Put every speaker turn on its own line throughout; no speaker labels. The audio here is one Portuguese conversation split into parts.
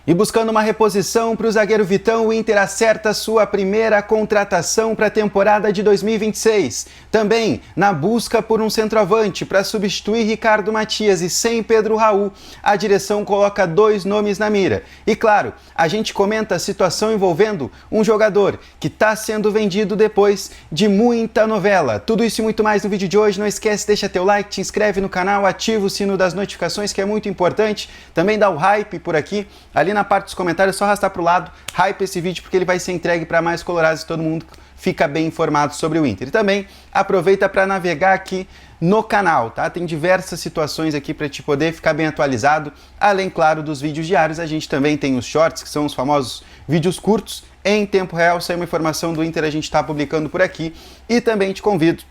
E buscando uma reposição para o zagueiro Vitão, o Inter acerta sua primeira contratação para a temporada de 2026. Também na busca por um centroavante para substituir Ricardo Matias e sem Pedro Raul, a direção coloca 2 nomes na mira. E claro, a gente comenta a situação envolvendo um jogador que está sendo vendido depois de muita novela. Tudo isso e muito mais no vídeo de hoje. Não esquece, deixa teu like, te inscreve no canal, ativa o sino das notificações, que é muito importante. Também dá o hype por aqui, ali na parte dos comentários, é só arrastar para o lado, hype esse vídeo, porque ele vai ser entregue para mais colorados e todo mundo fica bem informado sobre o Inter. E também aproveita para navegar aqui no canal, tá? Tem diversas situações aqui para te poder ficar bem atualizado, além, claro, dos vídeos diários. A gente também tem os shorts, que são os famosos vídeos curtos em tempo real. Se é uma informação do Inter, a gente está publicando por aqui. E também te convido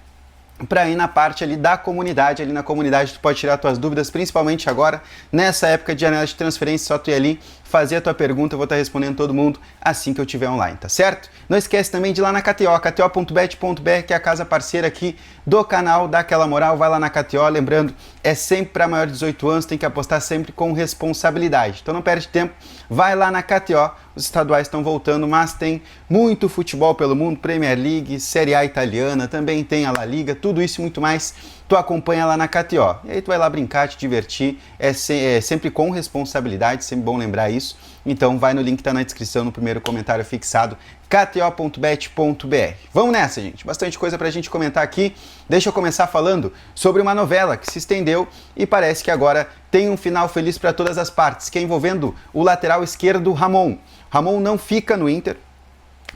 para ir na parte ali da comunidade. Ali na comunidade tu pode tirar tuas dúvidas, principalmente agora, nessa época de janela de transferência. Só tu ir ali, fazer a tua pergunta, eu vou estar respondendo todo mundo assim que eu estiver online, tá certo? Não esquece também de ir lá na KTO, kto.bet.br, que é a casa parceira aqui do canal, dá aquela moral, vai lá na KTO, lembrando, é sempre para maior de 18 anos, tem que apostar sempre com responsabilidade. Então não perde tempo, vai lá na KTO, os estaduais estão voltando, mas tem muito futebol pelo mundo, Premier League, Série A italiana, também tem a La Liga, tudo isso e muito mais, tu acompanha lá na KTO. E aí tu vai lá brincar, te divertir, é sempre com responsabilidade, sempre bom lembrar isso. Então vai no link que tá na descrição, no primeiro comentário fixado, kto.bet.br. Vamos nessa, gente. Bastante coisa pra gente comentar aqui. Deixa eu começar falando sobre uma novela que se estendeu e parece que agora tem um final feliz para todas as partes, que é envolvendo o lateral esquerdo Ramon. Ramon não fica no Inter.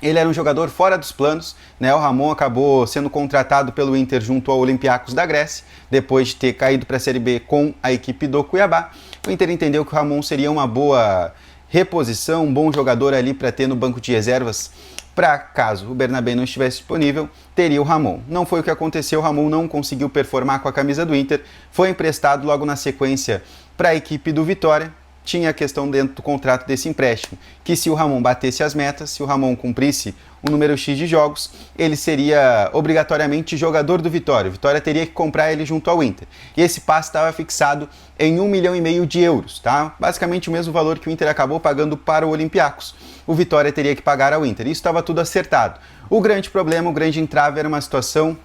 Ele era um jogador fora dos planos, né? O Ramon acabou sendo contratado pelo Inter junto ao Olympiacos da Grécia, depois de ter caído para a Série B com a equipe do Cuiabá. O Inter entendeu que o Ramon seria uma boa reposição, um bom jogador ali para ter no banco de reservas, para caso o Bernabé não estivesse disponível, teria o Ramon. Não foi o que aconteceu, o Ramon não conseguiu performar com a camisa do Inter, foi emprestado logo na sequência para a equipe do Vitória. Tinha a questão dentro do contrato desse empréstimo, que se o Ramon batesse as metas, se o Ramon cumprisse um número X de jogos, ele seria obrigatoriamente jogador do Vitória. O Vitória teria que comprar ele junto ao Inter. E esse passe estava fixado em 1,5 milhão de euros, tá? Basicamente o mesmo valor que o Inter acabou pagando para o Olympiacos. O Vitória teria que pagar ao Inter. Isso estava tudo acertado. O grande problema, o grande entrave era uma situação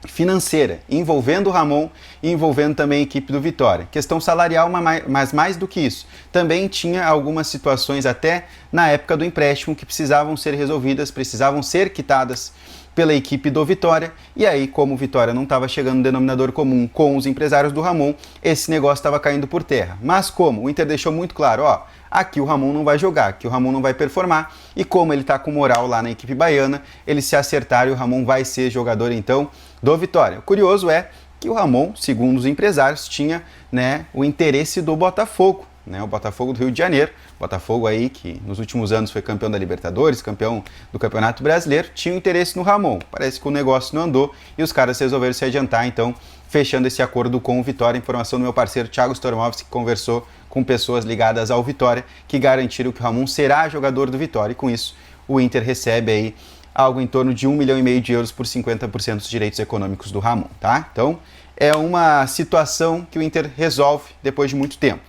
financeira, envolvendo o Ramon e envolvendo também a equipe do Vitória. Questão salarial, mas mais do que isso. Também tinha algumas situações até na época do empréstimo que precisavam ser resolvidas, precisavam ser quitadas pela equipe do Vitória, e aí, como o Vitória não estava chegando no denominador comum com os empresários do Ramon, esse negócio estava caindo por terra. Mas como? O Inter deixou muito claro, ó, aqui o Ramon não vai jogar, aqui o Ramon não vai performar, e como ele está com moral lá na equipe baiana, eles se acertaram e o Ramon vai ser jogador, então, do Vitória. O curioso é que o Ramon, segundo os empresários, tinha, né, o interesse do Botafogo, né, o Botafogo do Rio de Janeiro, Botafogo aí que nos últimos anos foi campeão da Libertadores, campeão do Campeonato Brasileiro, tinha um interesse no Ramon. Parece que o negócio não andou e os caras resolveram se adiantar, então, fechando esse acordo com o Vitória. Informação do meu parceiro Thiago Stormovski, que conversou com pessoas ligadas ao Vitória, que garantiram que o Ramon será jogador do Vitória, e com isso o Inter recebe aí algo em torno de 1,5 milhão de euros por 50% dos direitos econômicos do Ramon, tá? Então, é uma situação que o Inter resolve depois de muito tempo.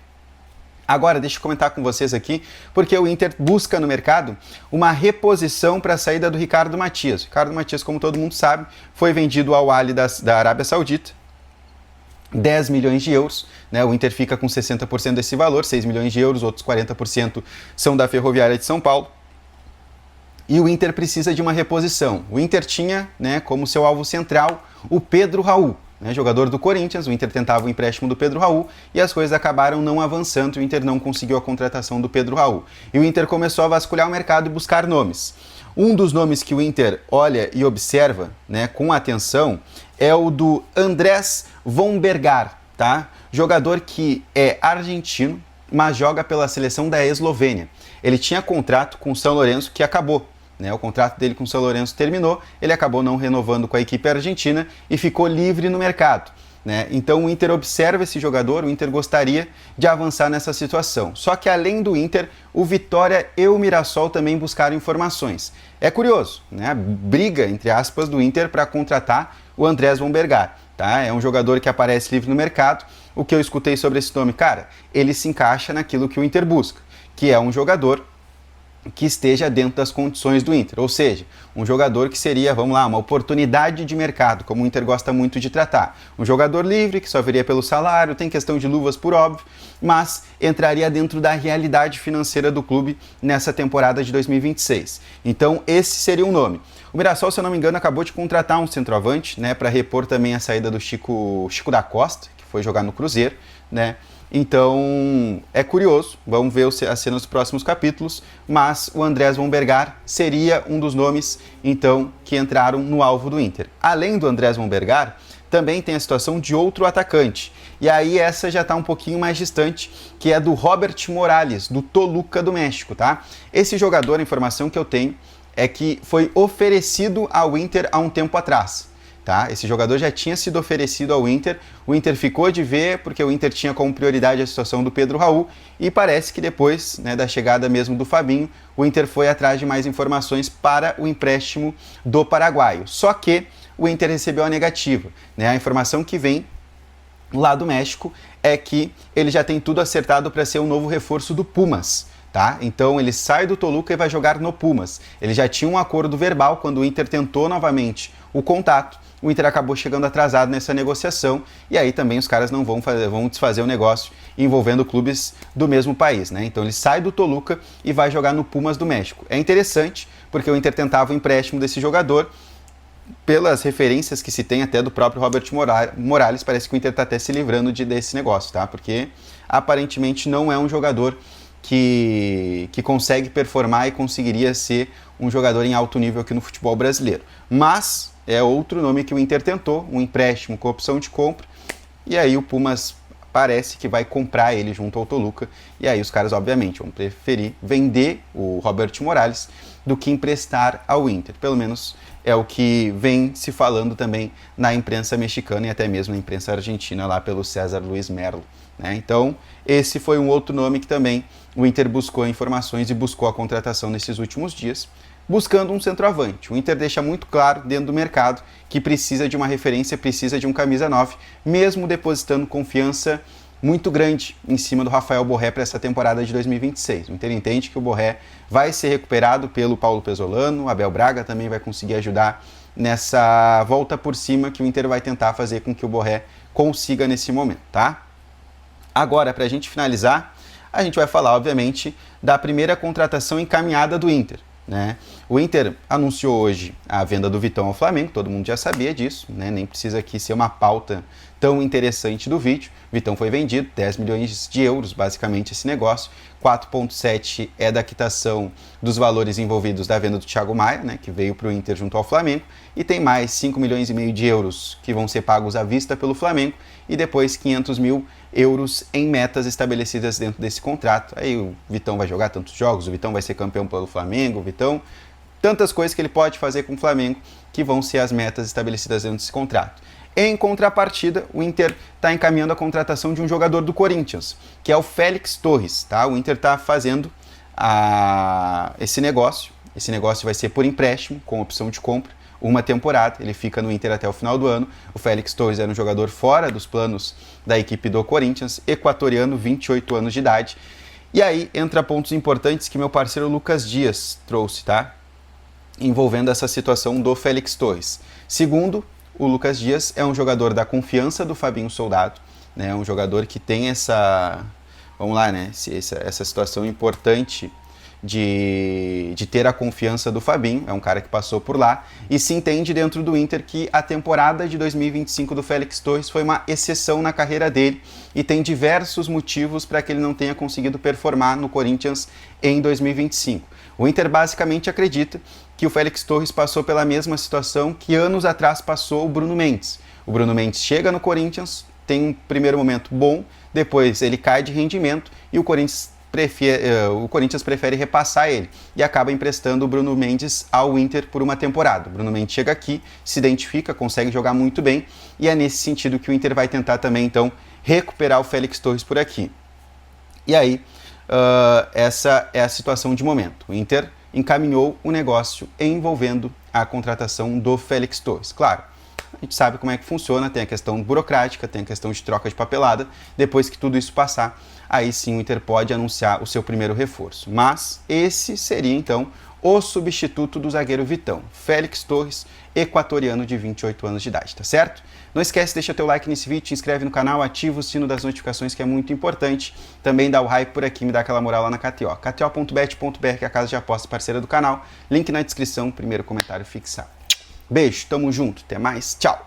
Agora, deixa eu comentar com vocês aqui, porque o Inter busca no mercado uma reposição para a saída do Ricardo Matias. O Ricardo Matias, como todo mundo sabe, foi vendido ao Al da Arábia Saudita, 10 milhões de euros, né? O Inter fica com 60% desse valor, 6 milhões de euros, outros 40% são da Ferroviária de São Paulo. E o Inter precisa de uma reposição. O Inter tinha, né, como seu alvo central o Pedro Raul, né, jogador do Corinthians. O Inter tentava o empréstimo do Pedro Raul e as coisas acabaram não avançando. O Inter não conseguiu a contratação do Pedro Raul. E o Inter começou a vasculhar o mercado e buscar nomes. Um dos nomes que o Inter olha e observa, né, com atenção é o do Andrés Vombergar, tá? Jogador que é argentino, mas joga pela seleção da Eslovênia. Ele tinha contrato com o São Lourenço que acabou. O contrato dele com o São Lourenço terminou, ele acabou não renovando com a equipe argentina e ficou livre no mercado. Então o Inter observa esse jogador, o Inter gostaria de avançar nessa situação. Só que além do Inter, o Vitória e o Mirassol também buscaram informações. É curioso, a briga, entre aspas, do Inter para contratar o Andrés Vombergar. Tá? É um jogador que aparece livre no mercado. O que eu escutei sobre esse nome, cara, ele se encaixa naquilo que o Inter busca, que é um jogador que esteja dentro das condições do Inter, ou seja, um jogador que seria, vamos lá, uma oportunidade de mercado, como o Inter gosta muito de tratar. Um jogador livre, que só viria pelo salário, tem questão de luvas por óbvio, mas entraria dentro da realidade financeira do clube nessa temporada de 2026. Então, esse seria um nome. O Mirassol, se eu não me engano, acabou de contratar um centroavante, né, para repor também a saída do Chico da Costa, que foi jogar no Cruzeiro, né? Então, é curioso, vamos ver as cenas dos próximos capítulos, mas o Andrés von Bergar seria um dos nomes, então, que entraram no alvo do Inter. Além do Andrés von Bergar, também tem a situação de outro atacante, e aí essa já está um pouquinho mais distante, que é do Robert Morales, do Toluca do México, tá? Esse jogador, a informação que eu tenho, é que foi oferecido ao Inter há um tempo atrás. Tá? Esse jogador já tinha sido oferecido ao Inter, o Inter ficou de ver porque o Inter tinha como prioridade a situação do Pedro Raul e parece que depois, né, da chegada mesmo do Fabinho, o Inter foi atrás de mais informações para o empréstimo do paraguaio. Só que o Inter recebeu a negativa, né? A informação que vem lá do México é que ele já tem tudo acertado para ser um novo reforço do Pumas. Tá? Então ele sai do Toluca e vai jogar no Pumas. Ele já tinha um acordo verbal quando o Inter tentou novamente o contato. O Inter acabou chegando atrasado nessa negociação e aí também os caras não vão desfazer o negócio envolvendo clubes do mesmo país, né? Então ele sai do Toluca e vai jogar no Pumas do México. É interessante porque o Inter tentava o empréstimo desse jogador. Pelas referências que se tem até do próprio Robert Morales, parece que o Inter está até se livrando desse negócio, tá? Porque aparentemente não é um jogador que consegue performar e conseguiria ser um jogador em alto nível aqui no futebol brasileiro. Mas é outro nome que o Inter tentou, um empréstimo com opção de compra, e aí o Pumas parece que vai comprar ele junto ao Toluca, e aí os caras obviamente vão preferir vender o Robert Morales do que emprestar ao Inter. Pelo menos é o que vem se falando também na imprensa mexicana e até mesmo na imprensa argentina lá pelo César Luiz Merlo, né? Então esse foi um outro nome que também o Inter buscou informações e buscou a contratação nesses últimos dias, buscando um centroavante. O Inter deixa muito claro dentro do mercado que precisa de uma referência, precisa de um camisa 9, mesmo depositando confiança muito grande em cima do Rafael Borré para essa temporada de 2026. O Inter entende que o Borré vai ser recuperado pelo Paulo Pesolano, o Abel Braga também vai conseguir ajudar nessa volta por cima que o Inter vai tentar fazer com que o Borré consiga nesse momento, tá? Agora, para a gente finalizar, a gente vai falar, obviamente, da primeira contratação encaminhada do Inter, né? O Inter anunciou hoje a venda do Vitão ao Flamengo, todo mundo já sabia disso, né? Nem precisa aqui ser uma pauta tão interessante do vídeo. Vitão foi vendido, 10 milhões de euros, basicamente esse negócio. 4,7 é da quitação dos valores envolvidos da venda do Thiago Maia, né, que veio para o Inter junto ao Flamengo, e tem mais 5 milhões e meio de euros que vão ser pagos à vista pelo Flamengo, e depois 500 mil euros em metas estabelecidas dentro desse contrato. Aí o Vitão vai jogar tantos jogos, o Vitão vai ser campeão pelo Flamengo, o Vitão... Tantas coisas que ele pode fazer com o Flamengo que vão ser as metas estabelecidas dentro desse contrato. Em contrapartida, o Inter está encaminhando a contratação de um jogador do Corinthians, que é o Félix Torres. Tá? O Inter está fazendo esse negócio. Esse negócio vai ser por empréstimo, com opção de compra, uma temporada. Ele fica no Inter até o final do ano. O Félix Torres era um jogador fora dos planos da equipe do Corinthians, equatoriano, 28 anos de idade. E aí entra pontos importantes que meu parceiro Lucas Dias trouxe, tá? Envolvendo essa situação do Félix Torres. Segundo, o Lucas Dias é um jogador da confiança do Fabinho Soldado, né? Um jogador que tem essa situação importante de ter a confiança do Fabinho, é um cara que passou por lá, e se entende dentro do Inter que a temporada de 2025 do Félix Torres foi uma exceção na carreira dele, e tem diversos motivos para que ele não tenha conseguido performar no Corinthians em 2025. O Inter basicamente acredita que o Félix Torres passou pela mesma situação que anos atrás passou o Bruno Mendes. O Bruno Mendes chega no Corinthians, tem um primeiro momento bom, depois ele cai de rendimento e o Corinthians prefere repassar ele e acaba emprestando o Bruno Mendes ao Inter por uma temporada. O Bruno Mendes chega aqui, se identifica, consegue jogar muito bem e é nesse sentido que o Inter vai tentar também, então, recuperar o Félix Torres por aqui. E aí, essa é a situação de momento. O Inter encaminhou o negócio envolvendo a contratação do Félix Torres. Claro, a gente sabe como é que funciona, tem a questão burocrática, tem a questão de troca de papelada. Depois que tudo isso passar, aí sim o Inter pode anunciar o seu primeiro reforço. Mas esse seria então o substituto do zagueiro Vitão, Félix Torres, equatoriano de 28 anos de idade, tá certo? Não esquece, deixa teu like nesse vídeo, te inscreve no canal, ativa o sino das notificações, que é muito importante. Também dá o hype por aqui, me dá aquela moral lá na KTO. KTO.bet.br, que é a casa de aposta parceira do canal. Link na descrição, primeiro comentário fixado. Beijo, tamo junto, até mais, tchau!